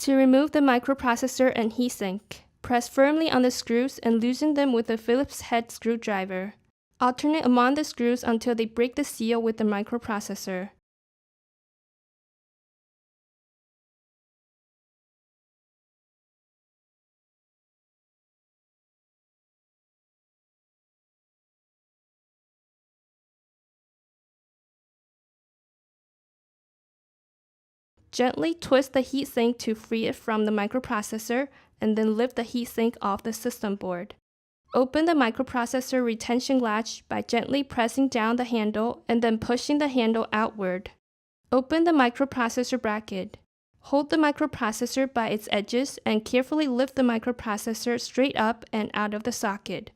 To remove the microprocessor and heatsink, press firmly on the screws and loosen them with a Phillips head screwdriver. Alternate among the screws until they break the seal with the microprocessor. Gently twist the heatsink to free it from the microprocessor and then lift the heatsink off the system board. Open the microprocessor retention latch by gently pressing down the handle and then pushing the handle outward. Open the microprocessor bracket. Hold the microprocessor by its edges and carefully lift the microprocessor straight up and out of the socket.